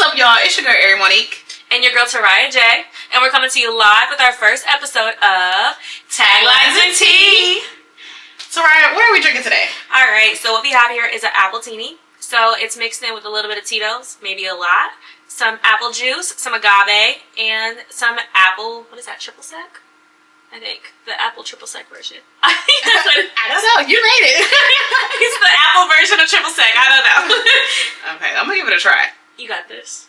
What's up, y'all? It's your girl, Ari Monique. And your girl, Taraya J. And we're coming to you live with our first episode of Taglines Tea. Taraya, what are we drinking today? Alright, so what we have here is an apple teeny. So it's mixed in with a little bit of Tito's, maybe a lot. Some apple juice, some agave, and some apple, what is that, triple sec? I think. The apple triple sec version. I think that's what I don't know. You made it. It's the apple version of triple sec. I don't know. Okay, I'm going to give it a try. You got this.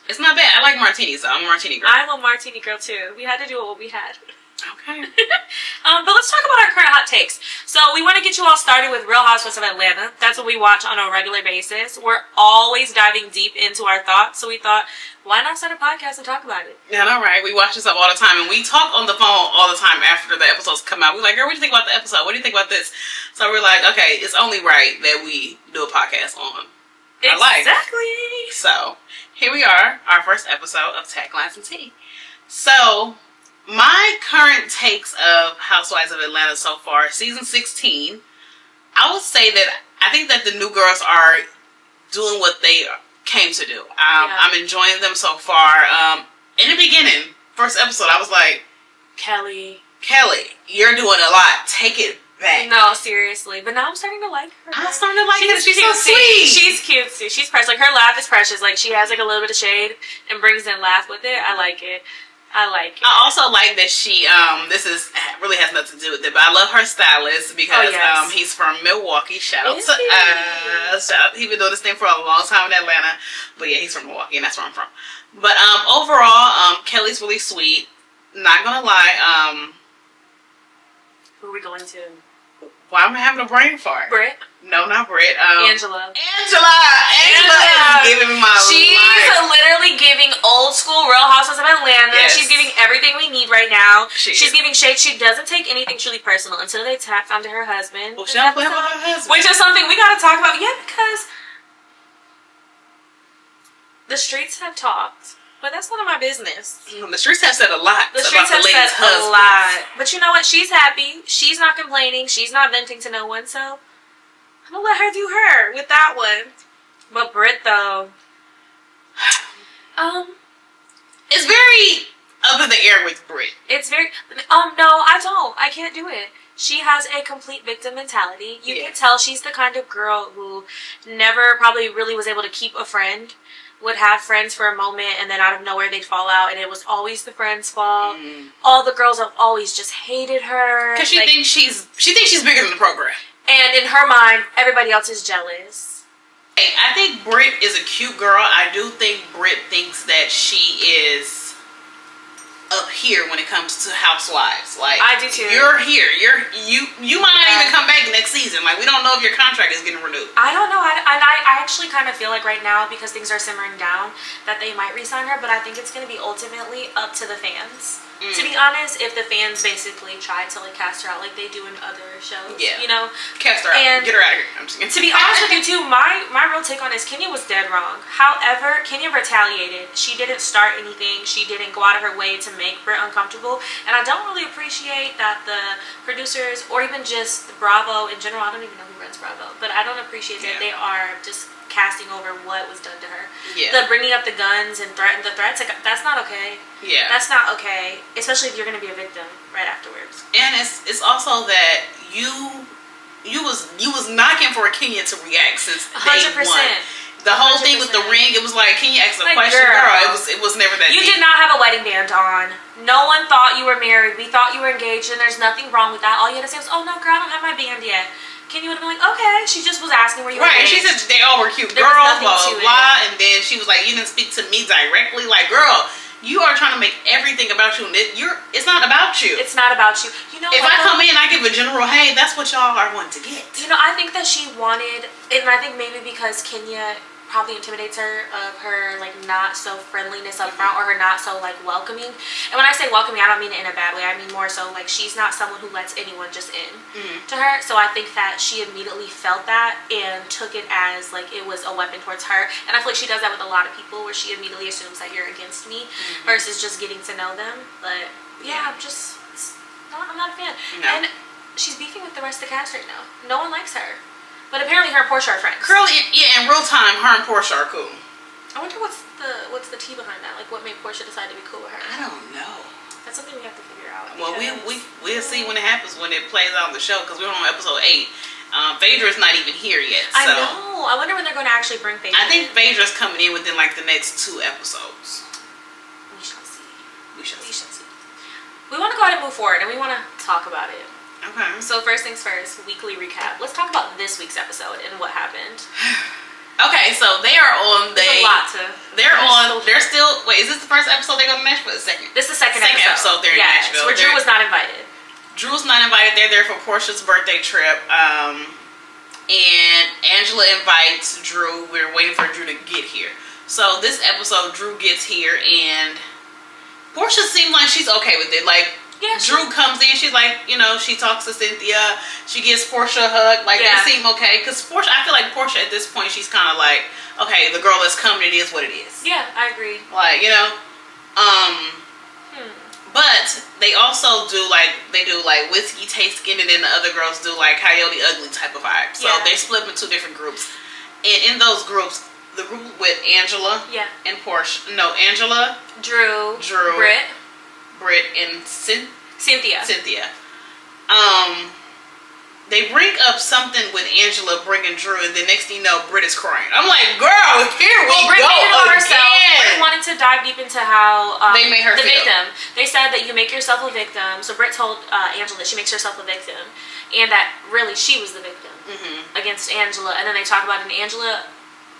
It's not bad. I like martinis, so I'm a martini girl. I'm a martini girl, too. We had to do what we had. Okay. But let's talk about our current hot takes. So we want to get you all started with Real Housewives of Atlanta. That's what we watch on a regular basis. We're always diving deep into our thoughts. So we thought, why not start a podcast and talk about it? Yeah, all right. We watch this up all the time, and we talk on the phone all the time after the episodes come out. We're like, girl, what do you think about the episode? What do you think about this? So we're like, okay, it's only right that we do a podcast on our life. Exactly. So here we are, our first episode of Taglines Tea. So my current takes of Housewives of Atlanta so far, season 16, I would say that I think that the new girls are doing what they came to do. I'm enjoying them so far. In the beginning, first episode, I was like, Kelly, you're doing a lot. Take it back. No, seriously. But now I'm starting to like her. I'm starting to like her. She's so sweet. She's cute too. She's precious. Like, her laugh is precious. Like, she has like a little bit of shade and brings in laugh with it. I like it. I also like that she, this is really has nothing to do with it, but I love her stylist because he's from Milwaukee. Shout out to us. He's been doing this thing for a long time in Atlanta, but yeah, he's from Milwaukee, and that's where I'm from. But overall, Kelly's really sweet. Not gonna lie. Who are we going to? Why am I having a brain fart? Britt? No, not Britt. Angela is giving me my life. She's literally giving old school Real Housewives of Atlanta. Yes. She's giving everything we need right now. She's is. giving shade. She doesn't take anything truly personal until they tap onto her husband. Well, she don't play with her husband. Which is something we gotta talk about. Yeah, because the streets have talked. But that's none of my business. The streets have said a lot. The streets have said a lot. But you know what? She's happy. She's not complaining. She's not venting to no one. So I'm going to let her do her with that one. But Britt, though. It's very up in the air with Britt. It's very... No, I don't. I can't do it. She has a complete victim mentality. You can tell she's the kind of girl who never probably really was able to keep a friend. Would have friends for a moment, and then out of nowhere they'd fall out, and it was always the friend's fault. All the girls have always just hated her because she thinks she's bigger than the program, and in her mind, everybody else is jealous. Hey, I think Britt is a cute girl. I do think Britt thinks that she is up here when it comes to Housewives. Like, I do too. You're here. You might not even come back next season. Like, we don't know if your contract is getting renewed. I don't know. I actually kind of feel like right now, because things are simmering down, that they might re-sign her. But I think it's going to be ultimately up to the fans. To be honest, if the fans basically try to like cast her out like they do in other shows, you know, cast her out, and get her out of here. I'm just kidding. To be honest with you too, my real take on this, Kenya was dead wrong. However, Kenya retaliated. She didn't start anything. She didn't go out of her way to make Britt uncomfortable, and I don't really appreciate that the producers or even just Bravo in general. I don't even know who runs Bravo, but I don't appreciate that they are just casting over what was done to her. The bringing up the guns and the threats, like, that's not okay. That's not okay, especially if you're going to be a victim right afterwards. And it's also that you was knocking for Kenya to react since day 100%. The whole 100%. Thing with the ring, it was like, Kenya asked a question, girl. It was never that. You did not have a wedding band on. No one thought you were married. We thought you were engaged, and there's nothing wrong with that. All you had to say was, "Oh no, girl, I don't have my band yet." Kenya would have been like, okay. She just was asking where you were. Right, and she said they all were cute girls, blah, blah, blah. And then she was like, you didn't speak to me directly. Like, girl, you are trying to make everything about you. And it's not about you. It's not about you. You know, if I come in, I give a general, hey, that's what y'all are wanting to get. You know, I think that she wanted, and I think maybe because Kenya probably intimidates her of her like not so friendliness up front, or her not so like welcoming. And when I say welcoming, I don't mean it in a bad way. I mean more so like she's not someone who lets anyone just in to her. So I think that she immediately felt that and took it as like it was a weapon towards her. And I feel like she does that with a lot of people, where she immediately assumes that you're against me versus just getting to know them. But yeah, I'm not a fan. No. And she's beefing with the rest of the cast right now. No one likes her. But apparently her and Portia are friends. In real time, her and Portia are cool. I wonder what's the tea behind that? Like, what made Portia decide to be cool with her? I don't know. That's something we have to figure out. Well, we'll see when it happens, when it plays out on the show, because we're on episode 8. Phaedra's not even here yet. So. I know. I wonder when they're going to actually bring Phaedra. I think Phaedra's coming in within like the next 2 episodes. We shall see. We shall see. We want to go ahead and move forward, and we want to talk about it. Okay. So first things first, weekly recap. Let's talk about this week's episode and what happened. Okay, so they are on There's a lot to. They're still. Wait, is this the first episode they go to Nashville? The second. This is the second episode. They're in Nashville. Where Drew was not invited. Drew's not invited. They're there for Portia's birthday trip. And Angela invites Drew. We're waiting for Drew to get here. So this episode, Drew gets here, and Portia seems like she's okay with it. Like, yeah, Drew comes in, she's like, she talks to Cynthia. She gives Portia a hug. Like, they seem okay. Because Portia, I feel like Portia at this point, she's kind of like, okay, the girl that's coming, it is what it is. Yeah, I agree. Like, But they also do whiskey tasting, and then the other girls do like Coyote Ugly type of vibe. So they split up in 2 different groups. And in those groups, the group with Angela and Portia. No, Angela, Drew, Britt, and Cynthia. They bring up something with Angela bringing Drew, and the next thing you know, Britt is crying. I'm like, girl, here we go again. Britt wanted to dive deep into how they made her the feel. victim. They said that you make yourself a victim. So Britt told Angela that she makes herself a victim, and that really she was the victim against Angela. And then they talk about it, and Angela,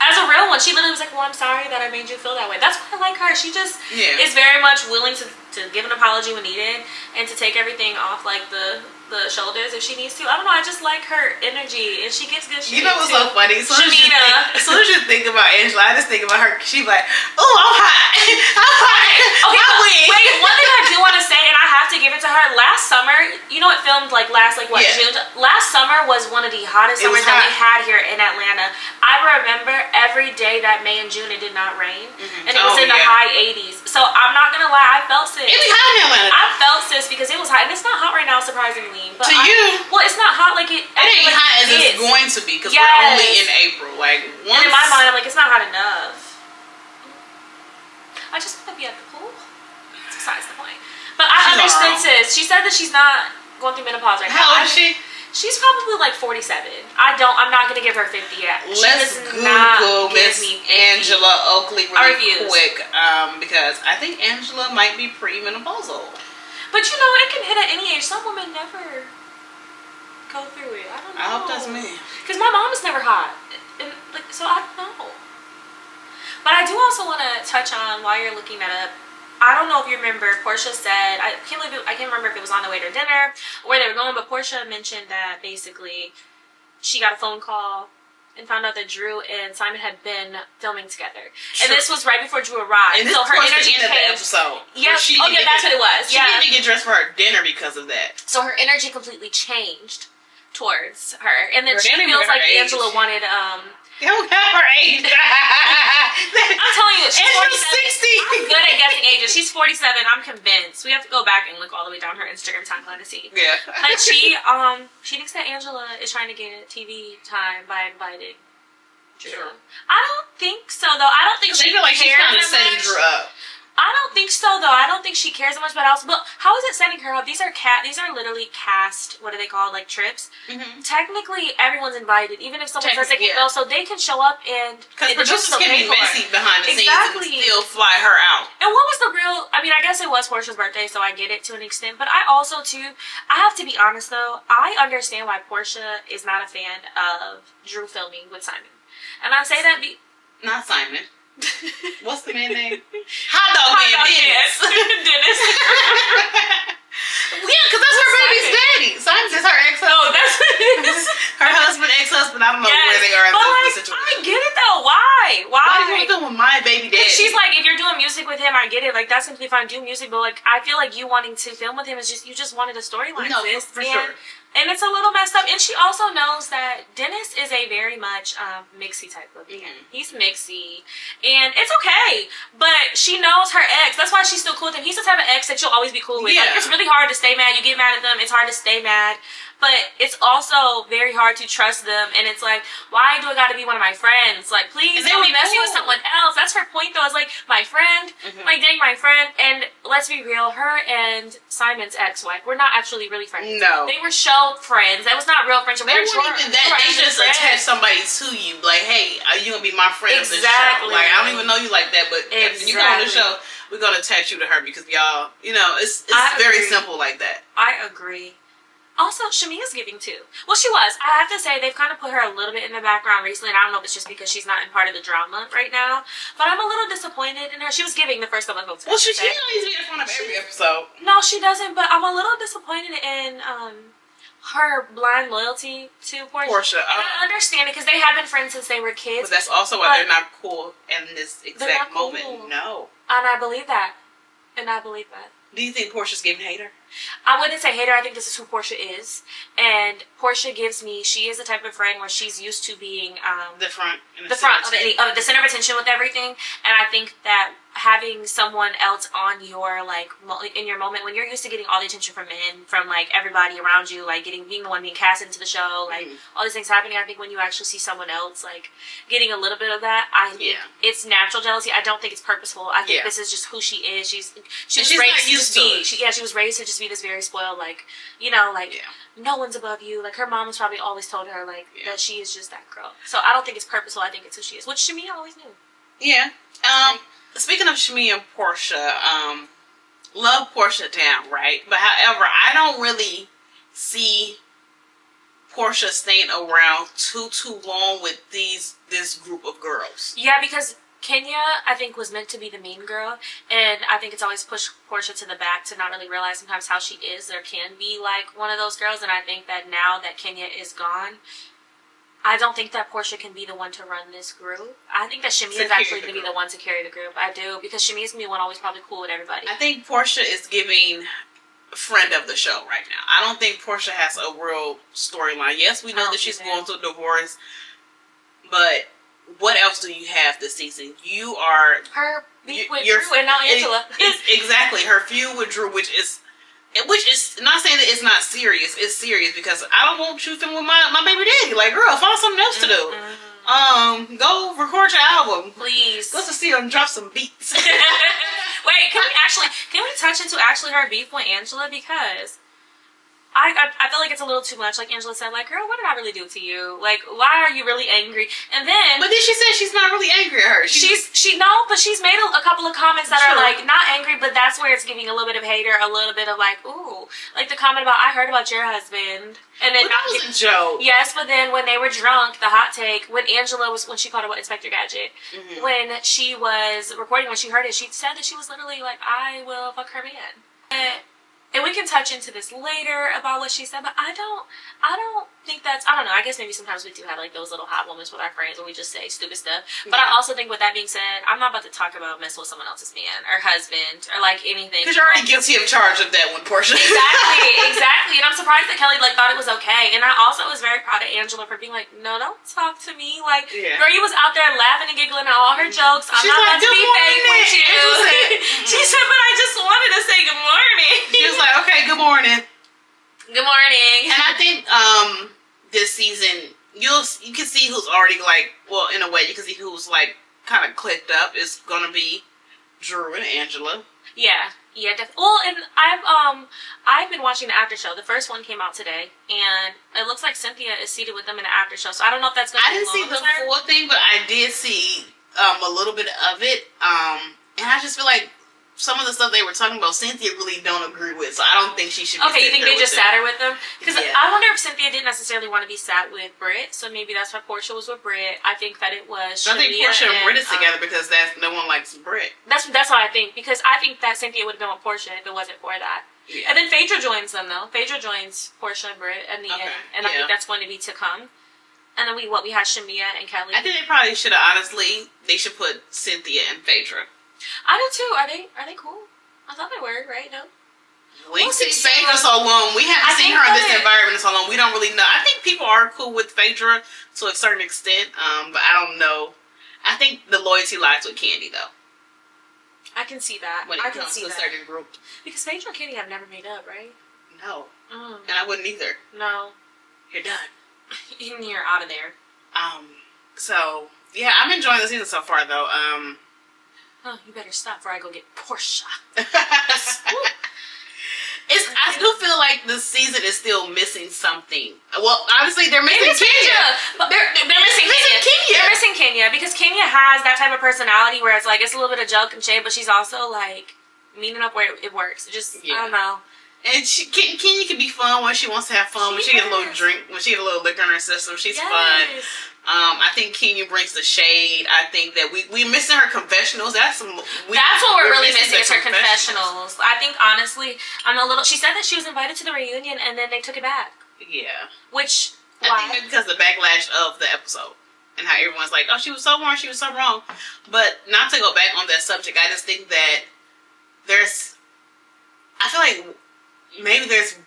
as a real one, she literally was like, well, I'm sorry that I made you feel that way. That's why I like her. She just is very much willing to give an apology when needed, and to take everything off like the shoulders if she needs to. I don't know, I just like her energy, and she gets good shit. You know what's so funny? As soon as you think about Angela, I just think about her. She's like, oh, I'm hot. I'm hot. Okay, wait, one thing I do want to say, and I have to give it to her, last summer, it filmed June? Last summer was one of the hottest summers that we had here in Atlanta. I remember every day that May and June it did not rain, and it was in the high 80s. So I'm not gonna lie, I felt sick. It be hot in Atlanta. I felt sick because it was hot, and it's not hot right now, surprisingly. But well, it's not hot like it. It ain't hot as it's going to be, because we're only in April. Like, and in my mind, I'm like, it's not hot enough. I just want to be at the pool. That's besides the point. But I understood, sis. She said that she's not going through menopause right now. How old is she? She's probably like 47. I'm not gonna give her 50 yet. Let's Google Miss Angela Oakley really quick, because I think Angela might be premenopausal. But it can hit at any age. Some women never go through it. I don't know. I hope that's me. Because my mom is never hot, and so I don't know. But I do also want to touch on, while you're looking that up, I don't know if you remember, Portia said, I can't remember if it was on the way to dinner or where they were going, but Portia mentioned that basically she got a phone call and found out that Drew and Simon had been filming together. True. And this was right before Drew arrived. And this was the end of the episode. Yeah. That's what it was. She didn't even get dressed for her dinner because of that. So her energy completely changed towards her. And then she feels like Angela wanted don't have her age. I'm telling you, she's 47. 60. I'm good at guessing ages. She's 47. I'm convinced. We have to go back and look all the way down her Instagram timeline to see. Yeah. But she thinks that Angela is trying to get TV time by inviting Drew. Sure. I don't think so, though. I don't think she feel like she's kind of setting Drew up. I don't think so, though. I don't think she cares that much about else. But how is it setting her up? These are literally cast, what do they call, like, trips. Mm-hmm. Technically, everyone's invited, even if someone says they can go, so they can show up and... Because producers can be messy behind the scenes and still fly her out. And what was the real... I mean, I guess it was Portia's birthday, so I get it to an extent. But I also, too... I have to be honest, though. I understand why Portia is not a fan of Drew filming with Simon. And I say that... Not Simon. What's the man's name? Hot Dog Man, Dennis. Dennis. Yeah, because that's her baby's daddy. Simon's just her ex-husband. Oh, that's what it is. Her husband, ex-husband. I don't know where they are in the situation. I get it though. Why? Why do you want to film with my baby daddy? She's like, if you're doing music with him, I get it. Like, that's completely fine. Do music, but like, I feel like you wanting to film with him is just you just wanted a storyline. No, for sure. And it's a little messed up. And she also knows that Dennis is a very much mixy type of man. Mm-hmm. He's mixy. And it's okay. But she knows her ex. That's why she's still cool with him. He's the type of ex that you'll always be cool with. Yeah. Like, it's really hard to stay mad. You get mad at them. It's hard to stay mad. but it's also very hard to trust them. And it's like, why do I got to be one of my friends? Like, please don't be messing with someone else. That's her point, though. It's like, my friend, like, dang, my friend. And let's be real, her and Simon's ex-wife were not actually really friends. No. They were show friends. That was not real friendship. They weren't even that. They just attached somebody to you. Like, hey, are you going to be my friend of the show? Like, I don't even know you like that, but if you go on the show, we're going to attach you to her because y'all, you know, it's very simple like that. I agree. Also, Shamia's giving too. Well, she was. I have to say, they've kind of put her a little bit in the background recently, and I don't know if it's just because she's not in part of the drama right now, but I'm a little disappointed in her. She was giving the first couple of episodes. Well, she always be in front of every episode. No, she doesn't, but I'm a little disappointed in her blind loyalty to Portia. And I understand it, because they have been friends since they were kids. But that's also why they're not cool in this exact moment. Cool. No. And I believe that. Do you think Portia's giving hater? I wouldn't say hater. I think this is who Portia is. And Portia gives me, she is the type of friend where she's used to being the center of attention with everything. And I think that having someone else on your, like, in your moment, when you're used to getting all the attention from men, from, like, everybody around you, like, being the one being cast into the show, like, all these things happening, I think when you actually see someone else, like, getting a little bit of that, I think it's natural jealousy. I don't think it's purposeful. I think this is just who she is. She was raised to be. She was raised to just be this very spoiled, like, you know, like, no one's above you. Like, her mom has probably always told her, like, that she is just that girl. So I don't think it's purposeful. I think it's who she is, which Shamia always knew. Yeah. Speaking of Shamia and Portia, love Portia down, right? But however, I don't really see Portia staying around too long with this group of girls. Yeah, because Kenya, I think, was meant to be the mean girl, and I think it's always pushed Portia to the back to not really realize sometimes how she is. There can be, like, one of those girls, and I think that now that Kenya is gone, I don't think that Portia can be the one to run this group. I think that Shamia is actually going to be the one to carry the group. I do, because Shamia's going to be one always probably cool with everybody. I think Portia is giving friend of the show right now. I don't think Portia has a real storyline. Yes, we know that she's going through a divorce, but what else do you have this season? You are her beef with Drew and now Angela. Exactly, her feud with Drew, which is not saying that it's not serious. It's serious because I don't want you feeling with my baby daddy. Like, girl, find something else to do. Go record your album, please. Go to see them drop some beats. Wait, can we touch into actually her beef with Angela, because I feel like it's a little too much. Like Angela said, like, girl, what did I really do to you? Like, why are you really angry? And then, but then she said she's not really angry at her. But she's made a couple of comments that are like not angry, but that's where it's giving a little bit of hater, a little bit of like, ooh, like the comment about, I heard about your husband, and then that was a joke. Yes, but then when they were drunk, the hot take when Angela was, when she called her Inspector Gadget, when she was recording, when she heard it, she said that she was literally like, I will fuck her man. And we can touch into this later about what she said, but I don't think that's, I don't know, I guess maybe sometimes we do have like those little hot moments with our friends where we just say stupid stuff. But I also think, with that being said, I'm not about to talk about messing with someone else's man or husband or like anything. Because you're already guilty of charge of that one, Portia. Exactly. And I'm surprised that Kelly like thought it was okay. And I also was very proud of Angela for being like, no, don't talk to me. Like, girl, you was out there laughing and giggling at all her jokes. I'm not about to be fake with you. She said, but I just wanted to say good morning. She was like, okay, good morning. Good morning. And I think this season you can see who's already like, well, in a way you can see who's like kind of clicked up. Is gonna be Drew and Angela. Yeah, definitely. Well, and I've been watching the after show. The first one came out today, and it looks like Cynthia is seated with them in the after show. So I don't know if that's gonna. I didn't see the full thing, but I did see a little bit of it. And I just feel like some of the stuff they were talking about, Cynthia really don't agree with. So I don't think she should be. Okay, you think they just sat her with them? Because I wonder if Cynthia didn't necessarily want to be sat with Britt. So maybe that's why Portia was with Britt. I think that it was. I think Portia and Britt is together because no one likes Britt. That's what I think. Because I think that Cynthia would have been with Portia if it wasn't for that. Yeah. And then Phaedra joins them though. Phaedra joins Portia and Britt in the end, and I think that's going to be to come. And then we had Shamia and Kelly. I think they probably should have, honestly, they should put Cynthia and Phaedra. I do too. Are they cool? I thought they were, right? No? We've seen Phaedra so long. We haven't seen her in this environment so long. We don't really know. I think people are cool with Phaedra to a certain extent, but I don't know. I think the loyalty lies with Candy, though. I can see that. When it comes to a certain group. Because Phaedra and Candy have never made up, right? No. And I wouldn't either. No. You're done. You're out of there. So, yeah, I'm enjoying the season so far, though. Oh, you better stop before I go get Portia. I do feel like the season is still missing something. Well, obviously they're missing Kenya. But they're missing Kenya. They're missing Kenya because Kenya has that type of personality where it's like it's a little bit of joke and shade, but she's also like meaning up where it works. I don't know. And Kenya can be fun when she wants to have fun. When she get a little drink, when she get a little liquor in her system, she's fun. I think Kenya brings the shade. I think that we're missing her confessionals. That's what we're really missing is her confessionals. I think honestly, she said that she was invited to the reunion and then they took it back. Yeah. Which I think because of the backlash of the episode and how everyone's like, oh, she was so wrong, she was so wrong. But not to go back on that subject, I just think that I feel like maybe there's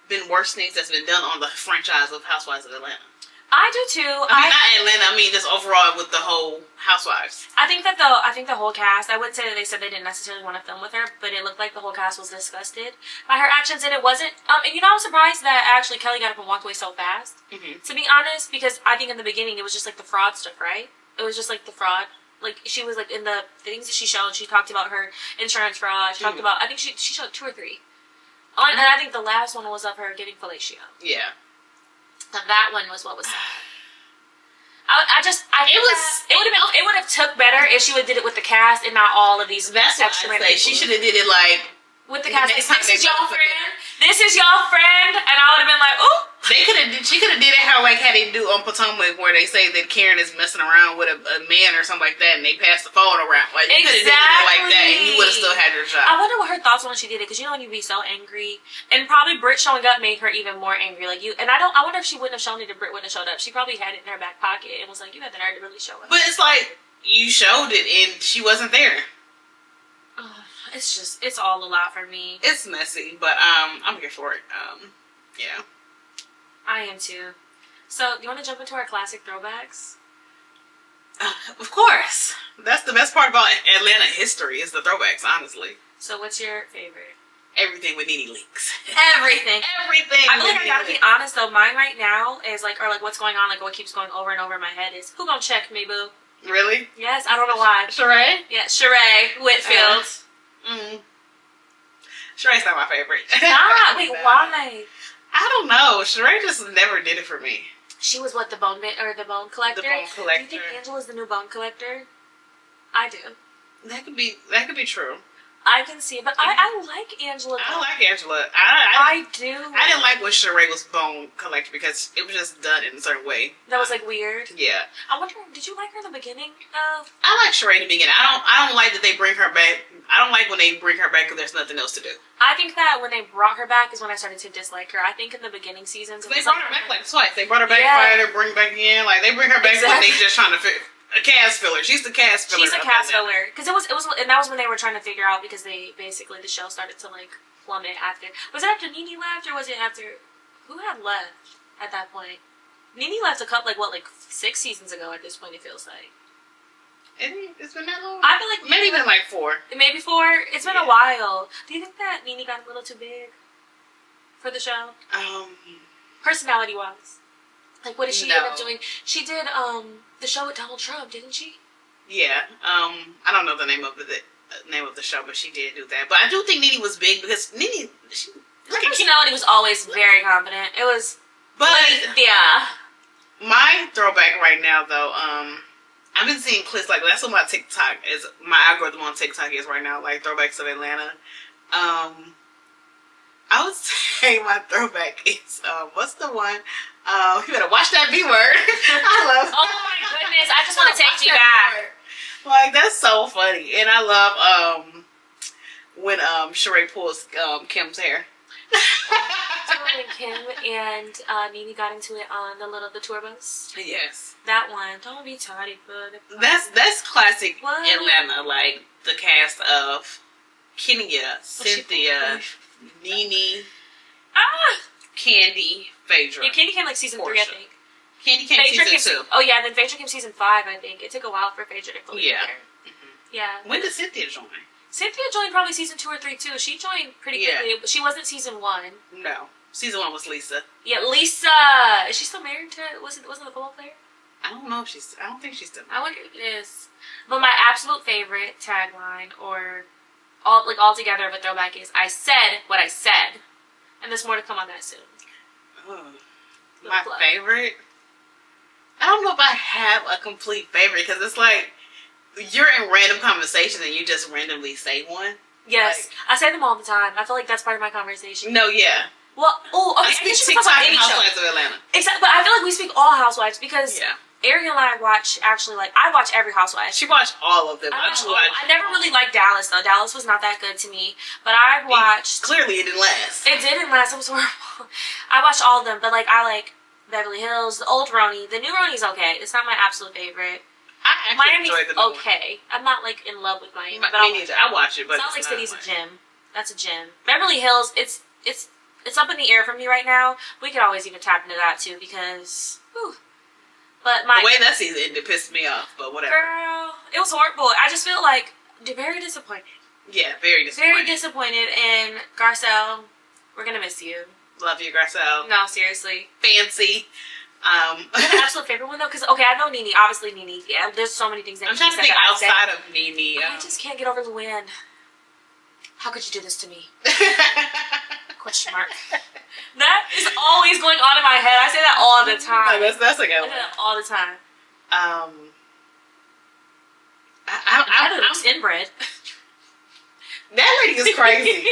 been worse things that's been done on the franchise of Housewives of Atlanta. I do too. I mean, not Atlanta. I mean, just overall with the whole Housewives. I think the whole cast. I wouldn't say that they said they didn't necessarily want to film with her, but it looked like the whole cast was disgusted by her actions, and it wasn't. And I'm surprised that actually Kelly got up and walked away so fast. Mm-hmm. To be honest, because I think in the beginning it was just like the fraud stuff, right? It was just like the fraud. Like she was like in the things that she showed. She talked about her insurance fraud. She talked about. I think she showed 2 or 3. And I think the last one was of her getting fellatio. Yeah. And that one was what was sad. It would have took better if she would have did it with the cast and not all of these. That's extra what I say. She should have did it like with the cast. This is your friend. This is your friend, and I would have been like, ooh. She could have did it how they do on Potomac, where they say that Karen is messing around with a man or something like that, and they pass the phone around. Like you could have did it like that, and you would have still had your job. I wonder what her thoughts were when she did it, because when you be so angry, and probably Britt showing up made her even more angry. Like you, and I wonder if she wouldn't have shown it if Britt wouldn't have showed up. She probably had it in her back pocket and was like, you had the nerve to really show up. But it's like you showed it and she wasn't there. It's all a lot for me. It's messy, but I'm here for it. Yeah. I am too. So, do you want to jump into our classic throwbacks? Of course. That's the best part about Atlanta history is the throwbacks, honestly. So, what's your favorite? Everything with Nene Leakes. Everything. Everything. I feel like I gotta be honest though. Mine right now is like what's going on, like what keeps going over and over in my head is who gonna check me, boo? Really? Yes, I don't know why. Sheree? Yeah, Sheree Whitfield. Sheree's not my favorite. Nah, wait, why? I don't know. Sheree just never did it for me. She was what, the bone collector? The bone collector. Do you think Angela's the new bone collector? I do. That could be true. I can see it, but I like Angela. I like Angela. I do. I didn't like when Sheree was bone collector because it was just done in a certain way. That was like weird. Yeah. I wonder, did you like her in the beginning? I like Sheree in the beginning. I don't like that they bring her back. I don't like when they bring her back because there's nothing else to do. I think that when they brought her back is when I started to dislike her. I think in the beginning seasons they brought her back like twice. They brought her back, fired her, bring her back in. Like they bring her back when they just trying to fit. A cast filler. She's the cast filler. She's a cast filler because it was, and that was when they were trying to figure out because they basically the show started to like plummet after. Was it after Nene left or was it after who had left at that point? Nene left a couple like 6 seasons ago. At this point, it feels like. It's been that long. I feel like maybe been like 4. Maybe 4. It's been a while. Do you think that Nene got a little too big for the show? Personality wise. Like, what did she end up doing? She did the show with Donald Trump, didn't she? Yeah. I don't know the name of the show, but she did do that. But I do think Nene was big because Nene, her personality was always very confident. It was, yeah. My throwback right now, though, I've been seeing clips like that's what my TikTok is. My algorithm on TikTok is right now, like throwbacks of Atlanta. I would say my throwback is what's the one? You better watch that B word. I love. Oh my goodness! I just want to take you back. Like that's so funny, and I love when Sheree pulls Kim's hair. So when Kim and Nene got into it on the tour bus. Yes. That one. Don't be tardy, bud. That's classic Atlanta. Like the cast of Kenya, Cynthia, Nene, Candy, Phaedra. Yeah, Candy came like season 3, I think. Candy came season 2. Oh yeah, then Phaedra came season 5, I think. It took a while for Phaedra to fully get there. Mm-hmm. Yeah. When did Cynthia join? Cynthia joined probably season 2 or 3 too. She joined pretty quickly, but she wasn't season 1. No. Season 1 was Lisa. Yeah, Lisa. Is she still married to? Wasn't the football player? I don't know if she's. I don't think she's still. I wonder if it is. But my absolute favorite tagline, or all together of a throwback, is "I said what I said," and there's more to come on that soon. Oh, my favorite. I don't know if I have a complete favorite because it's like you're in random conversations and you just randomly say one. Yes, like, I say them all the time. I feel like that's part of my conversation. No, yeah. Well, okay. I speak TikTok and Housewives of Atlanta. Exactly, but I feel like we speak all housewives because Ariel and I watch I watch every housewife. She watched all of them. I never really liked Dallas though. Dallas was not that good to me. But I watched. Clearly, it didn't last. It didn't last. It was horrible. I watched all of them, but like I like Beverly Hills, the old Roni. The new Roni's okay. It's not my absolute favorite. I Miami's enjoy the okay. I'm not like in love with Miami. But me neither. I watch it, but Salt Lake City's a gym. That's a gym. Beverly Hills, it's up in the air for me right now. We could always even tap into that too because, whew. But the way that season ended pissed me off. But whatever. Girl, it was horrible. I just feel like very disappointed. Yeah, very disappointed. Very disappointed. And Garcelle, we're gonna miss you. Love you, Garcelle. No, seriously. Fancy. My absolute favorite one though, because I know Nene. Obviously Nene. Yeah, there's so many things that I'm trying to think outside of Nene. I just can't get over Luann. How could you do this to me? Question mark. That is always going on in my head. I say that all the time. No, that's a good one. I say that all the time. I'm inbred. That lady is crazy.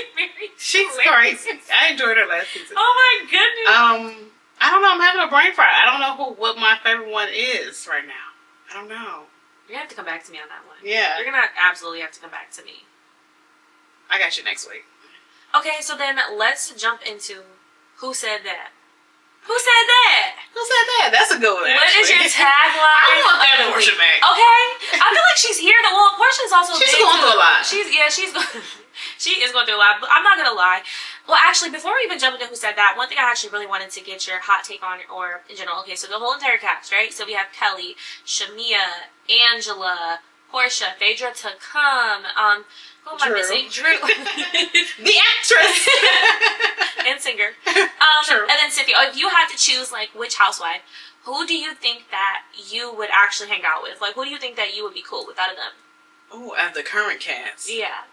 She's crazy. I enjoyed her last season. Oh my goodness. I don't know. I'm having a brain fart. I don't know what my favorite one is right now. I don't know. You're gonna have to come back to me on that one. Yeah. You're gonna absolutely have to come back to me. I got you next week. Okay, so then let's jump into Who Said That? Who said that? Who said that? That's a good one. What is your tagline? I want that Portia back. Okay, I feel like she's here. Well, Portia is also. She's going through a lot. She is going through a lot. But I'm not gonna lie. Well, actually, before we even jump into Who Said That, one thing I actually really wanted to get your hot take on, or in general. Okay, so the whole entire cast, right? So we have Kelly, Shamia, Angela, Portia, Phaedra to come. Who am I missing? Drew. The actress. And singer. True. And then Cynthia. If you had to choose, like, which housewife, who do you think that you would actually hang out with? Like, who do you think that you would be cool with out of them? Oh, out of the current cast. Yeah.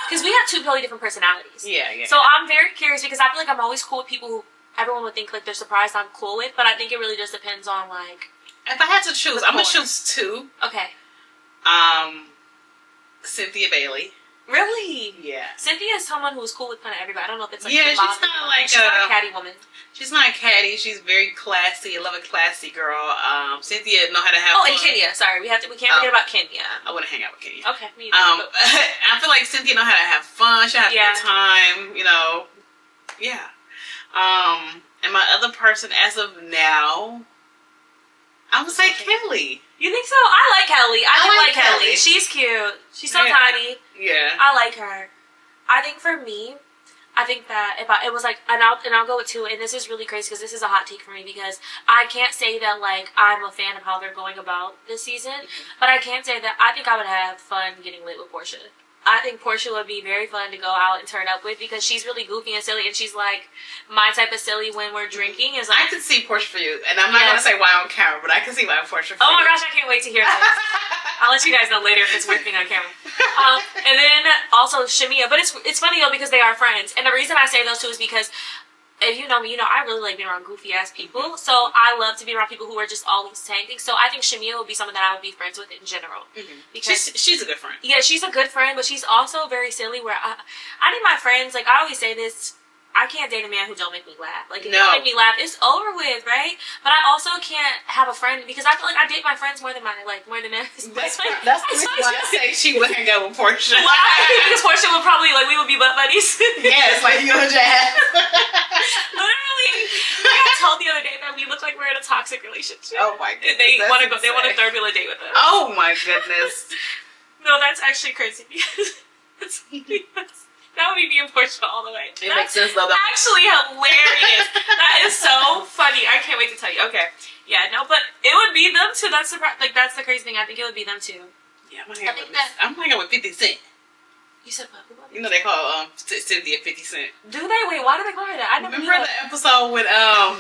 Because we have two totally different personalities. Yeah. So I'm very curious because I feel like I'm always cool with people who everyone would think, like, they're surprised I'm cool with. But I think it really just depends on, like... If I had to choose, I'm going to choose two. Okay. Cynthia Bailey. Really? Yeah. Cynthia is someone who's cool with kind of everybody. I don't know if it's like she's not like she's not a catty woman. She's not a catty. She's very classy. I love a classy girl. Cynthia know how to have. Oh, and Kenya. Sorry, we can't forget about Kenya. I wouldn't hang out with Kenya. Okay, me either. I feel like Cynthia know how to have fun. She has a good time. You know. Yeah. And my other person, as of now, I would say Kelly. You think so? I like Kelly. I like Kelly. She's cute. She's so tiny. Yeah. I like her. I think for me, I think that if it was like, and I'll go with two, and this is really crazy because this is a hot take for me because I can't say that like I'm a fan of how they're going about this season, but I can say that I think I would have fun getting lit with Portia. I think Portia would be very fun to go out and turn up with because she's really goofy and silly, and she's like my type of silly when we're drinking. Is like, I could see Portia for you, and I'm not gonna say why on camera, but I can see why Portia for you. Oh my gosh, I can't wait to hear this. I'll let you guys know later if it's worth being on camera. And then also Shamia, but it's funny though because they are friends, and the reason I say those two is because if you know me, you know I really like being around goofy ass people. So I love to be around people who are just always saying things. So I think Shamia would be someone that I would be friends with in general. Because she's a good friend. Yeah, she's a good friend, but she's also very silly. Where I need my friends. Like I always say this. I can't date a man who don't make me laugh. Like, if you don't make me laugh, it's over with, right? But I also can't have a friend because I feel like I date my friends more than my more than men. That's why I say she would hang out with Portia. Well, because Portia would probably we would be butt buddies. Yeah, it's like you and Jazz. Literally, I told the other day that we look like we're in a toxic relationship. Oh my goodness. They want to go. They want a third wheel a date with us. Oh my goodness. No, that's actually crazy because that would be me and Portia all the way. It makes sense though. Actually hilarious. That is so funny. I can't wait to tell you. Okay. Yeah, no, but it would be them too. That's the crazy thing. I think it would be them too. Yeah, I'm hanging out with 50 Cent. You said what? You know they call Cynthia 50 Cent. Do they? Wait, why do they call her that? I never knew Remember that. the episode when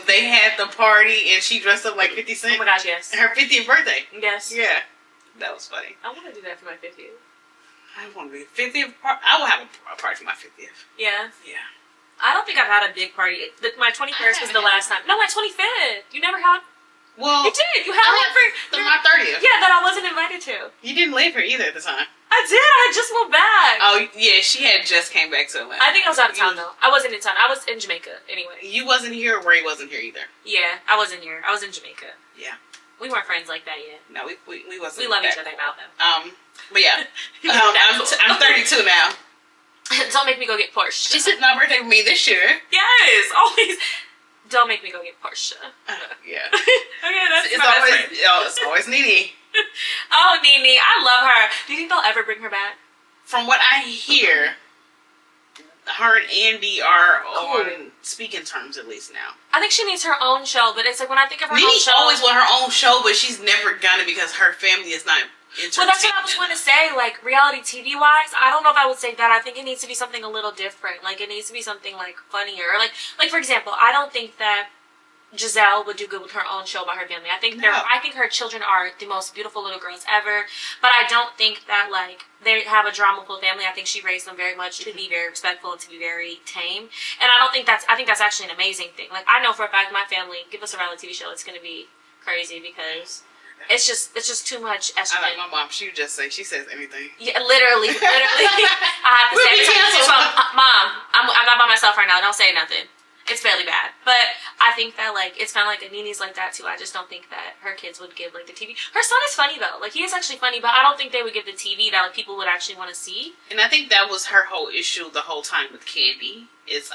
they had the party and she dressed up like 50 Cent? Oh my gosh, yes. Her 50th birthday. Yes. Yeah. That was funny. I want to do that for my 50th. I want to be 50th. I will have a party for my 50th. Yeah. Yeah. I don't think I've had a big party. My 21st was the last time. No, my 25th. You never had? Well, You did. You had one for my 30th. Yeah, that I wasn't invited to. You didn't live here either at the time. I did. I had just moved back. Oh, yeah. She had just came back to Atlanta. I think I was out of town, though. I wasn't in town. I was in Jamaica, anyway. You wasn't here. Ray wasn't here either. Yeah, I wasn't here. I was in Jamaica. Yeah. We weren't friends like that yet. No, we wasn't. We love each that other cool. now, though. But yeah. I'm 32 now. Don't make me go get Porsche. She said my birthday with me this year. Yes, always. Don't make me go get Porsche. Yeah. Okay, that's It's my best always, friend. it's always Nene. Oh, Nene, I love her. Do you think they'll ever bring her back? From what I hear, her and Andy are Cool. on speaking terms at least now. I think she needs her own show, but it's like when I think of her Nene own show. always want her own show, but she's never gonna because her family is not entertainment. Well, that's what I was going to say. Like, reality TV wise, I don't know if I would say that. I think it needs to be something a little different. Like, it needs to be something like funnier. Like for example, I don't think that Giselle would do good with her own show about her family. I think I think her children are the most beautiful little girls ever. But I don't think that like they have a dramaful family. I think she raised them very much to be very respectful and to be very tame. And I think that's actually an amazing thing. Like, I know for a fact my family, give us a reality TV show, it's going to be crazy because it's just too much estrogen. I like my mom. She says anything. Yeah, literally. I have to say every time she's from, Mom, I'm not by myself right now. Don't say nothing. It's fairly bad. But I think that, like, it's kind of like Nene's like that, too. I just don't think that her kids would give, like, the TV. Her son is funny, though. Like, he is actually funny, but I don't think they would give the TV that, like, people would actually want to see. And I think that was her whole issue the whole time with Candy. Is,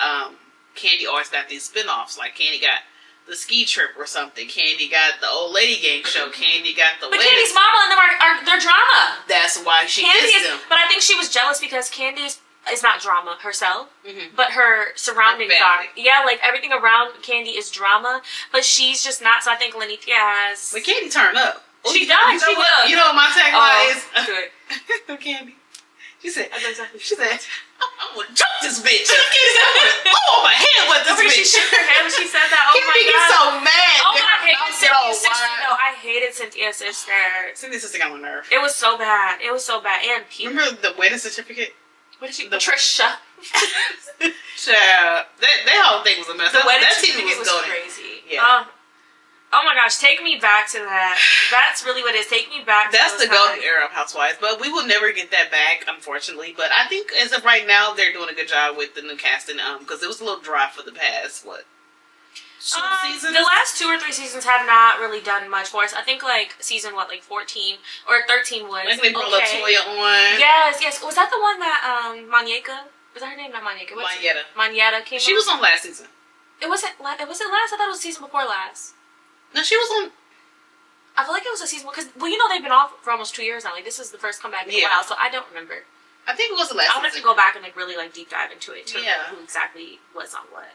Candy always got these spinoffs. Like, Candy got the ski trip or something. Candy got the old lady gang show. Candy got the But Candy's mama and them are their drama. That's why she dissed them. But I think she was jealous because Candy is not drama herself, but her surroundings are. Yeah, like everything around Candy is drama, but she's just not. So I think Lenithia has. But Candy turned up. She does. You know what? You know what my tagline is? Good. Candy. She said. Exactly. She said, "I'm gonna jump this bitch." Candy said, "I'm gonna blow on my head with this bitch." She shook her head when she said that. Oh Candy my god. gets so mad. Oh my god, I hated Cynthia's sister. Wide. No, I hated Cynthia's sister. Cynthia's sister got on my nerve. It was so bad. It was so bad. And Peter. Remember the wedding certificate? What did she? Patricia. Child, that whole thing was a mess. The wedding that certificate was golden. crazy. Yeah. Oh my gosh, take me back to that. That's really what it is. Take me back to That's those the golden times. era of Housewives, but we will never get that back, unfortunately. But I think as of right now, they're doing a good job with the new casting, because it was a little dry for the past, seasons? The last 2 or 3 seasons have not really done much for us. I think like season 14 or 13 was. Like they brought Latoya on. Yes. Was that the one that Manyeka? Was that her name? Not Manyeka. Manyeta came. She was on last season. Was it last? I thought it was season before last. No, she was on. I feel like it was a season because they've been off for almost 2 years now. Like this is the first comeback in a while, so I don't remember. I think it was the last. I'll have to go back and like really like deep dive into it to remember who exactly was on what.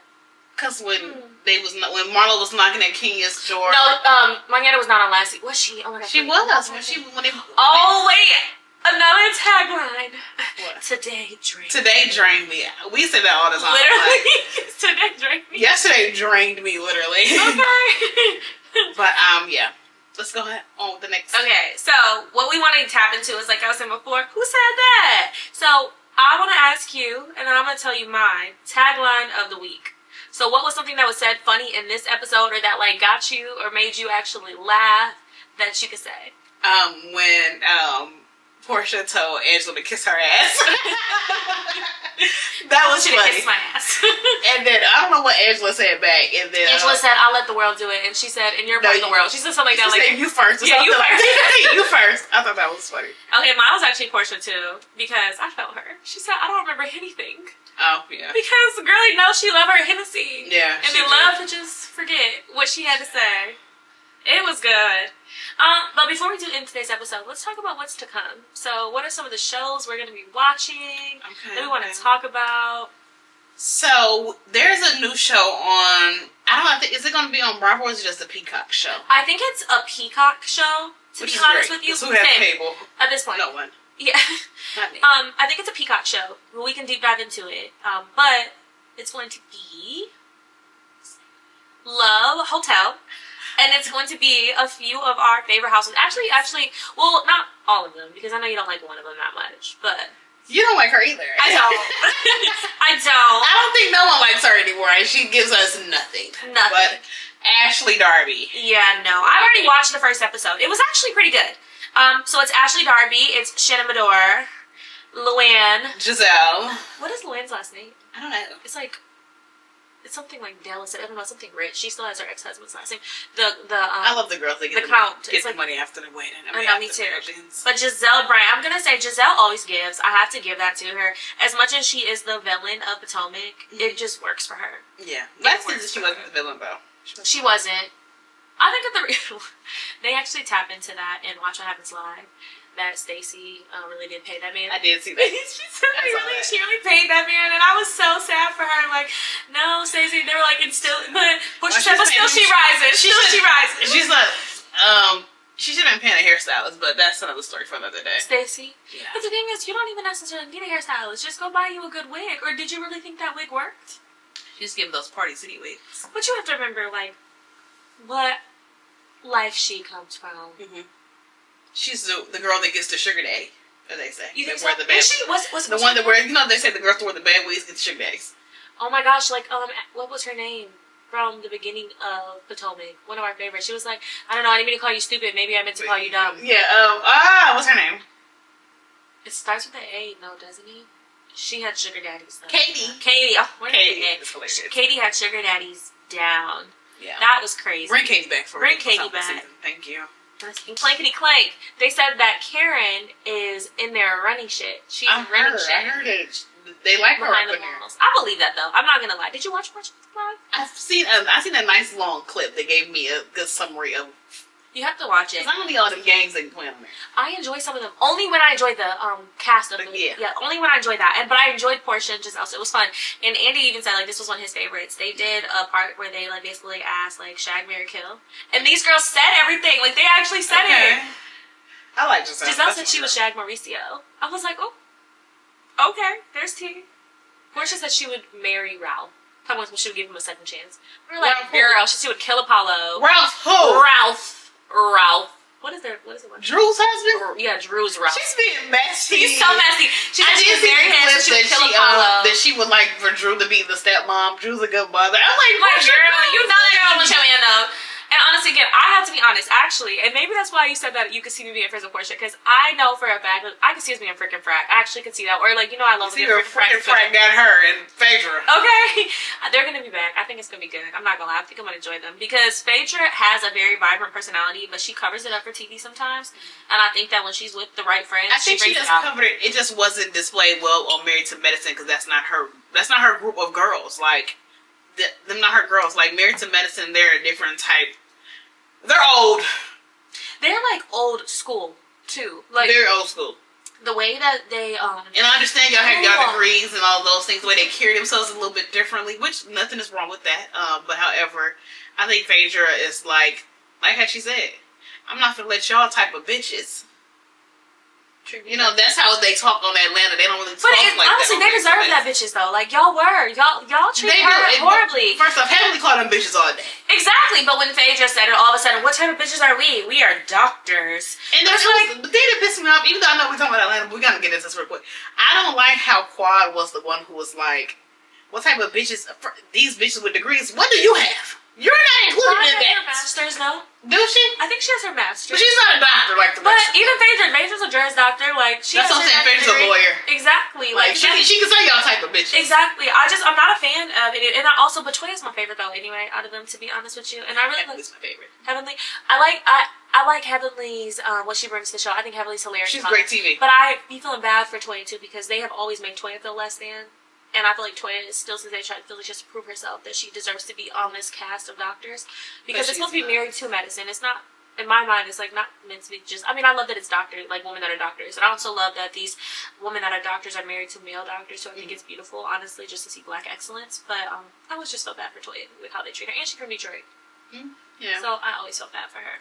Because when when Marlo was knocking at Kenya's door. No, Manyeta was not on last season. Was she? Oh my god. She was wait. Another tagline. What? Today drained. Today drained me. We say that all the time. Literally. Today drained me. Yesterday drained me, literally. Okay. But yeah. Let's go ahead on with the next. Okay, so what we want to tap into is, like I was saying before, who said that? So I want to ask you, and then I'm going to tell you my tagline of the week. So what was something that was said funny in this episode, or that like got you or made you actually laugh that you could say? When Portia told Angela to kiss her ass. That was funny. Kiss my ass. And then I don't know what Angela said back. And then Angela said, "I'll let the world do it," and she said, "And you're part of the world." She said something like that, like "You first." Yeah, you first. You first. I thought that was funny. Okay, mine was actually Portia too because I felt her. She said, "I don't remember anything." Oh yeah. Because the girlie knows she loved her Hennessy. Yeah. And they love to just forget what she had to say. It was good. But before we do end today's episode, let's talk about what's to come. So, what are some of the shows we're going to be watching that we want to talk about? So, there's a new show on, I don't know, is it going to be on Bravo or is it just a Peacock show? I think it's a Peacock show, to be honest with you. Who has cable? At this point. No one. Yeah. Not me. I think it's a Peacock show. We can deep dive into it. But it's going to be Love Hotel. And it's going to be a few of our favorite houses. Actually, well, not all of them, because I know you don't like one of them that much, but... You don't like her either. I don't. I don't. I don't think no one likes her anymore, and she gives us nothing. But Ashley Darby. Yeah, no. I already watched the first episode. It was actually pretty good. So it's Ashley Darby, it's Shannon Medore, Luann. Giselle. What is Luann's last name? I don't know. It's something like Dallas. I don't know, something rich. She still has her ex-husband's last name. I love the girls that get the money after the wedding. I know, me too. But Giselle Bryant, I'm going to say Giselle always gives. I have to give that to her. As much as she is the villain of Potomac, it just works for her. Yeah. Last season she wasn't the villain, though. She wasn't. I think that they actually tap into that in Watch What Happens Live. That Stacey really did pay that man. I did see that. She really paid that man, and I was so sad for her. Like, no, Stacey, they were like, it's still, but still she rises. She rises. She's like, she should have been paying a hairstylist, but that's another story for another day. Stacey. Yeah. But the thing is, you don't even necessarily need a hairstylist. Just go buy you a good wig. Or did you really think that wig worked? She's giving those Party City wigs. But you have to remember, like, what life she comes from. Mm-hmm. She's the girl that gets the sugar daddy, as they say. You think so? The one that wears, they say the girls who wear the bad wigs get the sugar daddies. Oh my gosh, like, what was her name from the beginning of Potomac? One of our favorites. She was like, I don't know, I didn't mean to call you stupid. Maybe I meant to call you dumb. Yeah, what's her name? It starts with an A, no, doesn't it? She had sugar daddies, though. Katie. Oh, Katie had sugar daddies down. Yeah. That was crazy. Bring Katie back for Bring Katie back. Season. Thank you. Clankety clank. They said that Karen is in there running shit. She's running shit. I heard it. They like her behind the walls. I believe that though. I'm not gonna lie. Did you watch Live? I've seen a nice long clip that gave me a good summary of. You have to watch it. Because I don't need all them games they play on there. I enjoy some of them. Only when I enjoy the cast of them. Yeah, only when I enjoy that. But I enjoyed Portia and Giselle, so it was fun. And Andy even said, like, this was one of his favorites. They did a part where they, like, basically asked, like, shag, marry, kill. And these girls said everything. Like, they actually said it. I like Giselle. Giselle said she would shag Mauricio. I was like, oh, okay, there's tea. Portia said she would marry Ralph. She would give him a second chance. We were like, girl, she would kill Apollo. Ralph who? Ralph. What is it? Drew's husband? Yeah, Drew's Ralph. She's being messy. She's so messy. She said she was very handsome. She would kill Apollo. That she would like for Drew to be the stepmom. Drew's a good mother. I'm like, girl, you know that girl was your man though. And honestly, again, I have to be honest, actually, and maybe that's why you said that you could see me being friends with Portia, because I know for a fact, I could see us being freaking frat. I actually could see that. Or, like, I love being freaking frat got her and Phaedra. Okay. They're going to be back. I think it's going to be good. I'm not going to lie. I think I'm going to enjoy them. Because Phaedra has a very vibrant personality, but she covers it up for TV sometimes. And I think that when she's with the right friends, I think she just covered it. It just wasn't displayed well on Married to Medicine, because that's not her group of girls. Like, them not her girls. Like, Married to Medicine, they're a different type. They're old. They're like old school too. Like very old school. The way that they and I understand y'all have y'all degrees and all those things. The way they carry themselves a little bit differently, which nothing is wrong with that. But however, I think Phaedra is like how she said, I'm not gonna let y'all type of bitches. That's how they talk on Atlanta. They don't really talk like that. Honestly, they deserve that bitches though. Like y'all treat her horribly. First off, Heavenly called them bitches all day. Exactly, but when Phaedra said it, all of a sudden, what type of bitches are we? We are doctors. And that's but they didn't piss me off. Even though I know we're talking about Atlanta, we're gonna get into this real quick. I don't like how Quad was the one who was like, what type of bitches? These bitches with degrees. What do you have? You're not included in that. Her masters, no? Do she? I think she has her masters. But she's not a doctor like the rest. But even Phaedra's a juris doctor. Like she. That's what I'm saying. Phaedra's a lawyer. Exactly. Like she can say y'all type of bitches. Exactly. I'm not a fan of it, and but Toya's my favorite though. Anyway, out of them, to be honest with you, and I really Heavenly's my favorite. Heavenly. I like Heavenly's what she brings to the show. I think Heavenly's hilarious. She's great TV. But I be feeling bad for Toya too, because they have always made Toya feel less than. And I feel like Toya is still, since they tried to just prove herself, that she deserves to be on this cast of doctors. Because it's supposed to be married to medicine. It's not, in my mind, it's like not meant to be just, I mean, I love that it's doctors, like women that are doctors. And I also love that these women that are doctors are married to male doctors. So I think it's beautiful, honestly, just to see black excellence. But I was just so bad for Toya with how they treat her. And she's from Detroit. Yeah. So I always felt bad for her.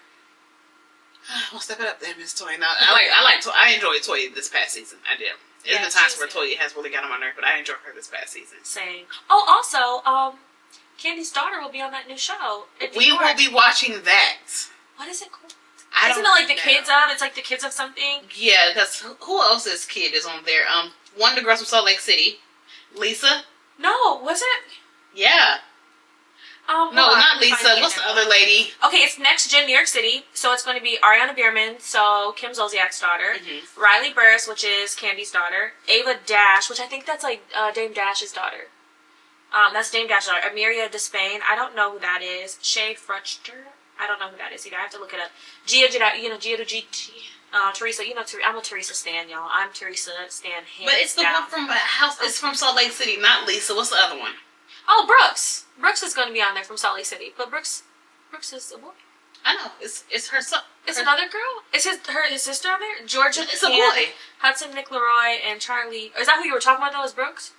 Oh, step it up there, Miss Toy. No, I enjoyed Toy this past season. I did. There's been times where Toy has really got on my nerve, but I enjoyed her this past season. Same. Oh, also, Candy's daughter will be on that new show. We will be watching that. What is it called? Isn't it like the kids of? It's like the kids of something. Yeah, because who else's kid is on there? One of the girls from Salt Lake City, Lisa. No, was it? Yeah. No, not Lisa. What's the other lady? Okay, it's Next Gen New York City. So it's going to be Ariana Bierman, so Kim Zolciak's daughter. Mm-hmm. Riley Burris, which is Candy's daughter. Ava Dash, which I think that's like Dame Dash's daughter. That's Dame Dash's daughter. Amiria Despain. I don't know who that is. Shay Frutcher. I don't know who that is either. I have to look it up. Gia GT. Teresa, I'm a Teresa stan, y'all. I'm Teresa stan. But it's the one from It's from Salt Lake City, not Lisa. What's the other one? Oh, Brooks. Brooks is going to be on there from Salt Lake City, but Brooks is a boy. I know. It's her son. It's another girl. Is his sister on there? Georgia. It's a boy. Hudson, Nick Leroy, and Charlie. Is that who you were talking about? Though, is Brooks?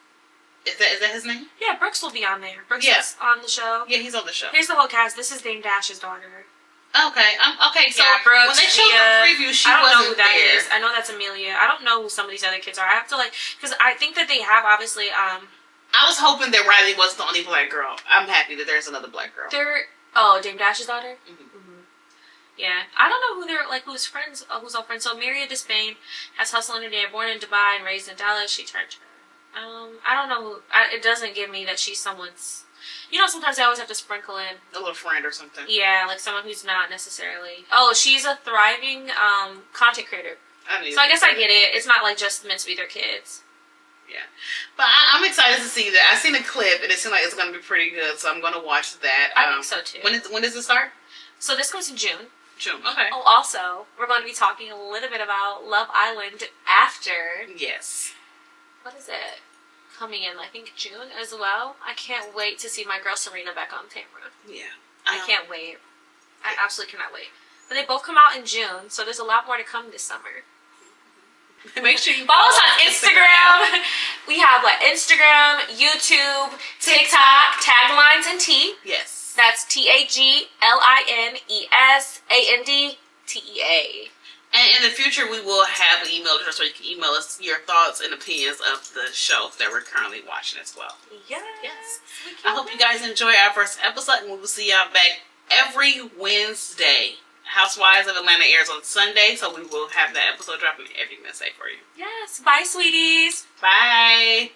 Is that his name? Yeah, Brooks will be on there. Brooks is on the show. Yeah, he's on the show. Here's the whole cast. This is Dame Dash's daughter. Okay. Okay. So Brooks, when they showed the preview, she wasn't there. I don't know who that is. I know that's Amelia. I don't know who some of these other kids are. I have to because I think that they have obviously. I was hoping that Riley wasn't the only black girl. I'm happy that there's another black girl. Dame Dash's daughter. Mm-hmm. Mm-hmm. Yeah, I don't know who's friends. Who's all friends? So Miria Despain has hustled in there, born in Dubai and raised in Dallas. She turned. I don't know who. It doesn't give me that she's someone's. Sometimes I always have to sprinkle in a little friend or something. Yeah, like someone who's not necessarily. Oh, she's a thriving content creator. So I guess I get it. It's not like just meant to be their kids. Yeah, but I'm excited to see that. I've seen a clip and it seems like it's going to be pretty good, so I'm going to watch that. I think so too. When does it start? So this goes in June. June. Okay. Oh, also, we're going to be talking a little bit about Love Island after. Yes. What is it? Coming in, I think June as well. I can't wait to see my girl Serena back on camera. Yeah. I can't wait. I absolutely cannot wait. But they both come out in June, so there's a lot more to come this summer. Make sure you follow us on Instagram. We have Instagram, YouTube, TikTok, Taglines Tea. Yes. That's TAGLINESANDTEA. And in the future, we will have an email address where you can email us your thoughts and opinions of the show that we're currently watching as well. Yes. I hope you guys enjoy our first episode, and we will see y'all back every Wednesday. Housewives of Atlanta airs on Sunday, so we will have that episode dropping every Wednesday for you. Yes. Bye, sweeties. Bye.